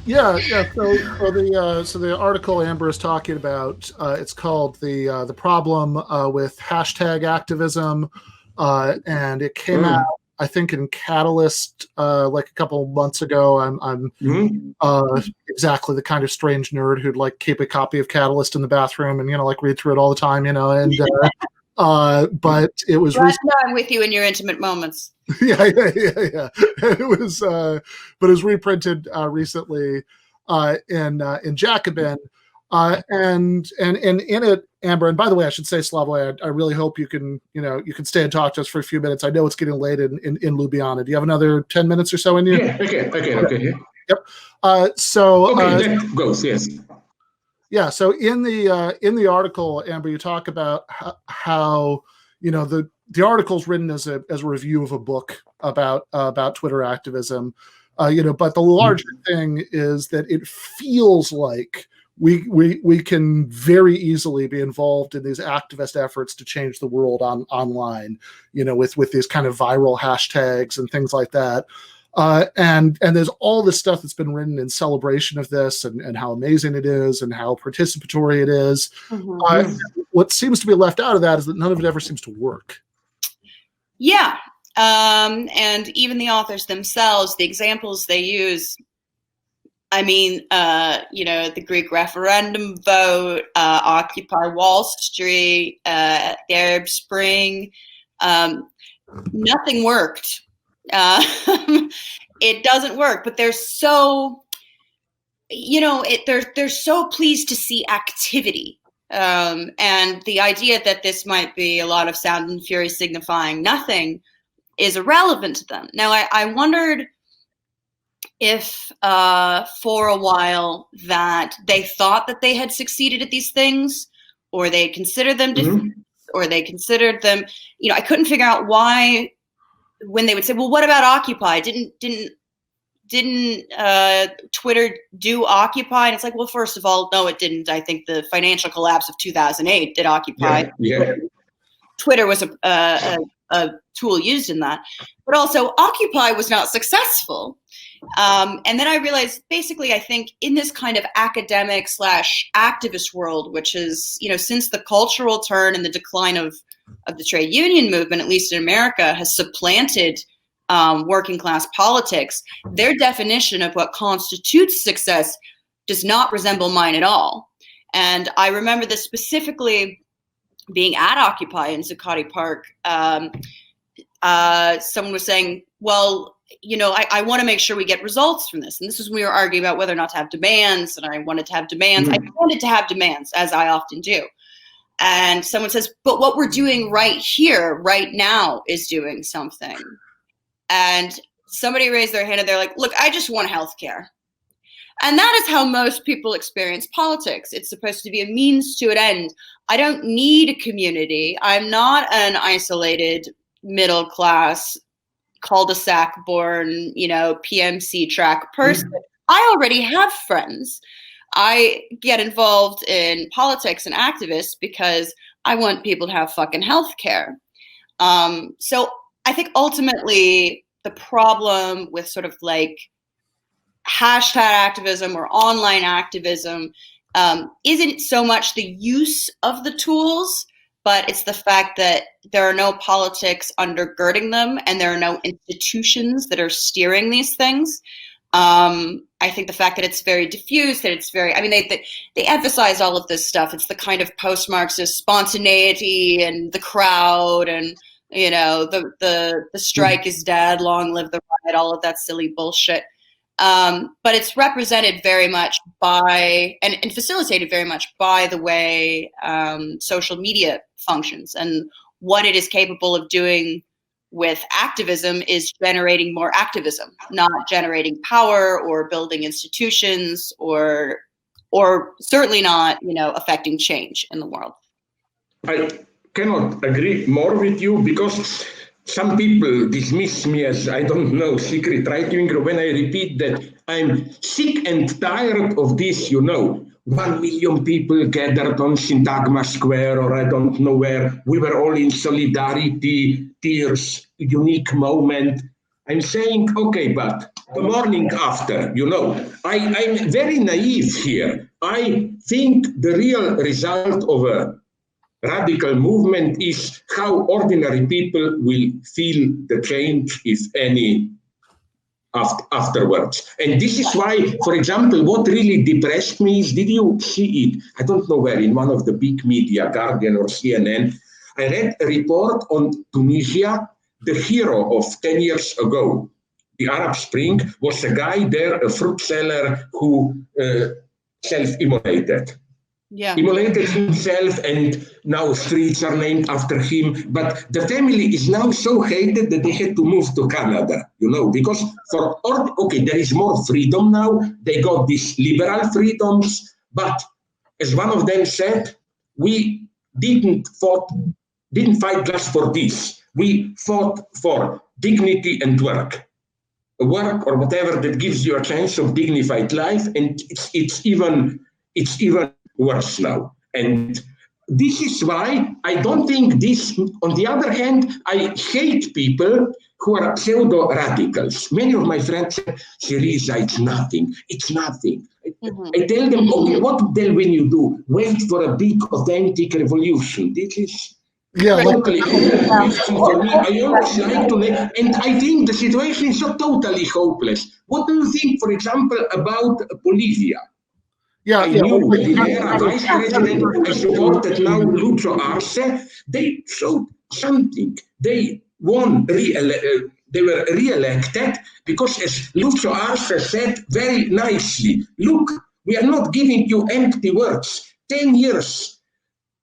Yeah. So the article Amber is talking about, it's called the problem with hashtag activism, and it came out, I think, in Catalyst like a couple months ago. I'm exactly the kind of strange nerd who'd like keep a copy of Catalyst in the bathroom and like read through it all the time, and but it was I'm with you in your intimate moments. yeah. It was, but it was reprinted recently in Jacobin, and in it, Amber. And by the way, I should say, Slavoj, I really hope you can stay and talk to us for a few minutes. I know it's getting late in Ljubljana. Do you have another 10 minutes or so in you? Yeah. Okay. Yep. That goes. Yes. Yeah. So in the article, Amber, you talk about how the article's written as a review of a book about Twitter activism, but the larger thing is that it feels like we can very easily be involved in these activist efforts to change the world online, with these kind of viral hashtags and things like that. And there's all this stuff that's been written in celebration of this and how amazing it is and how participatory it is. What seems to be left out of that is that none of it ever seems to work. Yeah. And even the authors themselves, the examples they use, I mean, the Greek referendum vote, Occupy Wall Street, the Arab Spring, nothing worked. It doesn't work, but they're so, they're so pleased to see activity. And the idea that this might be a lot of sound and fury signifying nothing is irrelevant to them. Now, I wondered if for a while that they thought that they had succeeded at these things, or they considered them, or they considered them, I couldn't figure out why, when they would say, well, what about Occupy? Didn't Twitter do Occupy? And it's like, well, first of all, no, it didn't. I think the financial collapse of 2008 did Occupy. Yeah. Twitter was a tool used in that. But also, Occupy was not successful. And then I realized, basically, I think in this kind of academic / activist world, which is, since the cultural turn and the decline of the trade union movement, at least in America, has supplanted working class politics, their definition of what constitutes success does not resemble mine at all. And I remember this specifically being at Occupy in Zuccotti Park. Someone was saying, well, I want to make sure we get results from this. And this is when we were arguing about whether or not to have demands, and I wanted to have demands. I wanted to have demands, as I often do. And someone says, but what we're doing right here, right now, is doing something. And somebody raised their hand and they're like, look, I just want healthcare. And that is how most people experience politics. It's supposed to be a means to an end. I don't need a community. I'm not an isolated middle class cul-de-sac born, PMC track person. I already have friends. I get involved in politics and activists because I want people to have fucking healthcare. So I think ultimately the problem with sort of like hashtag activism or online activism isn't so much the use of the tools, but it's the fact that there are no politics undergirding them and there are no institutions that are steering these things. I think the fact that it's very diffuse, that it's very, they emphasize all of this stuff. It's the kind of post-Marxist spontaneity and the crowd and, the strike is dead, long live the riot, all of that silly bullshit. But it's represented very much by, and facilitated very much by the way social media functions, and what it is capable of doing with activism is generating more activism, not generating power or building institutions or certainly not, affecting change in the world. I cannot agree more with you, because some people dismiss me as, I don't know, secret right-winger when I repeat that I'm sick and tired of this, 1 million people gathered on Syntagma Square, or I don't know where. We were all in solidarity, tears, unique moment. I'm saying, okay, but the morning after, I'm very naive here. I think the real result of a radical movement is how ordinary people will feel the change, if any, afterwards. And this is why, for example, what really depressed me is, did you see it? I don't know where, in one of the big media, Guardian or CNN, I read a report on Tunisia. The hero of 10 years ago, the Arab Spring, was a guy there, a fruit seller who self-immolated. Immolated himself, and now streets are named after him. But the family is now so hated that they had to move to Canada, because there is more freedom now. They got these liberal freedoms, but as one of them said, we didn't fight just for this. We fought for dignity and work or whatever that gives you a chance of dignified life, and it's even worse now. And this is why I don't think this. On the other hand, I hate people who are pseudo-radicals. Many of my friends say, Syriza, it's nothing. Mm-hmm. I tell them, okay, what then when you do? Wait for a big authentic revolution. This is totally for me. I always like to and I think the situation is so totally hopeless. What do you think, for example, about Bolivia? I knew the vice president, I supported now Lucio Arce. They showed something. They won, they were re-elected because, as Lucio Arce said very nicely, look, we are not giving you empty words. 10 years,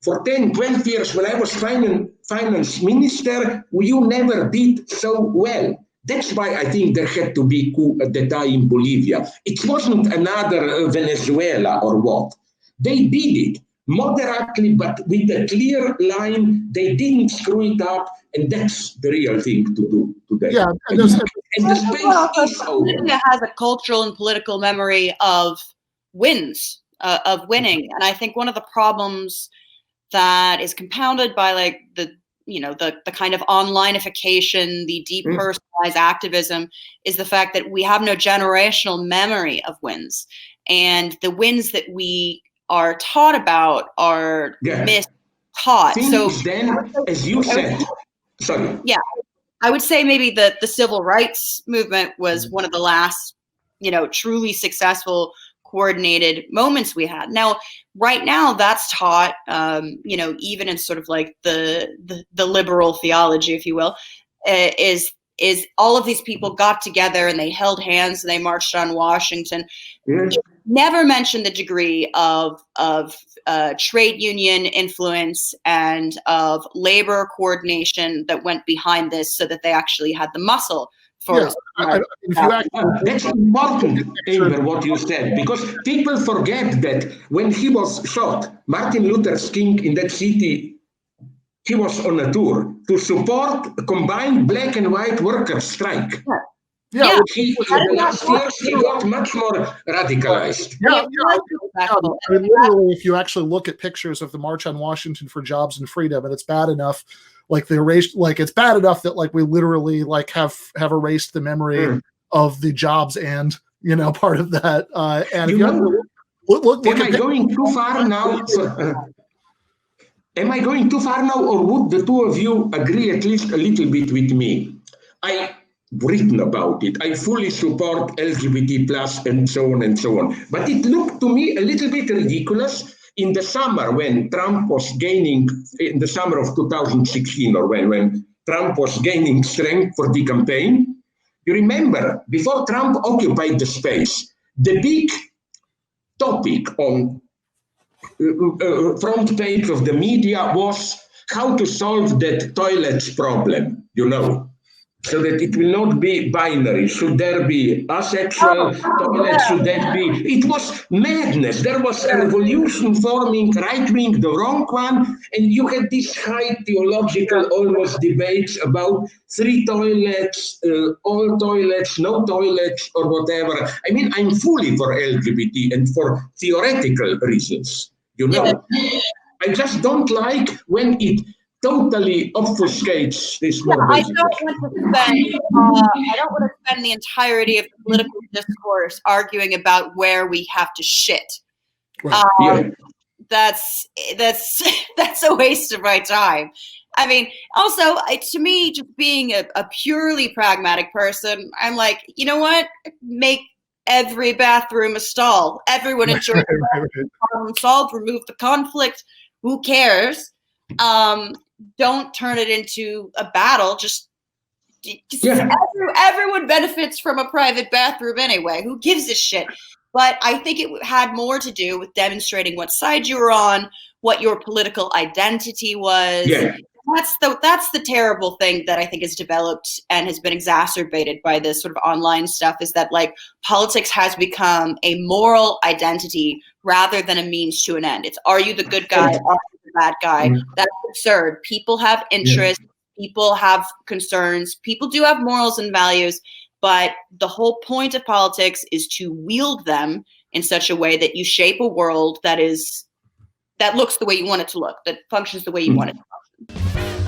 for 10, 12 years when I was finance minister, you never did so well. That's why I think there had to be coup d'etat in Bolivia. It wasn't another Venezuela or what. They did it moderately, but with a clear line. They didn't screw it up, and that's the real thing to do today. Yeah, and the space is open. Bolivia has a cultural and political memory of wins, of winning, and I think one of the problems that is compounded by like the kind of onlineification, the depersonalized activism, is the fact that we have no generational memory of wins. And the wins that we are taught about are mistaught. So then, as you said, sorry. Yeah, I would say maybe the civil rights movement was one of the last, truly successful coordinated moments we had. Now, right now, that's taught, even in sort of like the liberal theology, if you will, is all of these people got together and they held hands and they marched on Washington. It never mentioned the degree of trade union influence and of labor coordination that went behind this, so that they actually had the muscle. That's important, Amber, what you said, because people forget that when he was shot, Martin Luther King in that city, he was on a tour to support a combined black and white workers' strike. In the last years, he got much more radicalized. Literally, if you actually look at pictures of the March on Washington for Jobs and Freedom, and it's bad enough. It's bad enough that we literally have erased the memory of the jobs and part of that. And look am I going too far now? Am I going too far now, or would the two of you agree at least a little bit with me? I've written about it. I fully support LGBT plus and so on and so on. But it looked to me a little bit ridiculous in the summer when Trump was gaining, in the summer of 2016, or when Trump was gaining strength for the campaign. You remember, before Trump occupied the space, the big topic on front page of the media was how to solve that toilets problem, so that it will not be binary. Should there be asexual toilets? Should that be? It was madness. There was a revolution forming, right wing, the wrong one, and you had these high theological almost debates about 3 toilets, all toilets, no toilets, or whatever. I mean, I'm fully for LGBT and for theoretical reasons, I just don't like when it totally obfuscates this Yeah, I message. don't want to spend the entirety of the political discourse arguing about where we have to shit. Right. That's a waste of my time. I mean, also, to me, just being a purely pragmatic person, I'm like, you know what? Make every bathroom a stall. Everyone enjoys the problem solved. Remove the conflict. Who cares? Don't turn it into a battle. Just everyone benefits from a private bathroom anyway. Who gives a shit? But I think it had more to do with demonstrating what side you were on, what your political identity was. Yeah. That's the terrible thing that I think has developed and has been exacerbated by this sort of online stuff, is that like politics has become a moral identity rather than a means to an end. It's, are you the good guy? Are you the bad guy? That's absurd. People have interests. People have concerns. People do have morals and values. But the whole point of politics is to wield them in such a way that you shape a world that looks the way you want it to look, that functions the way you want it to function.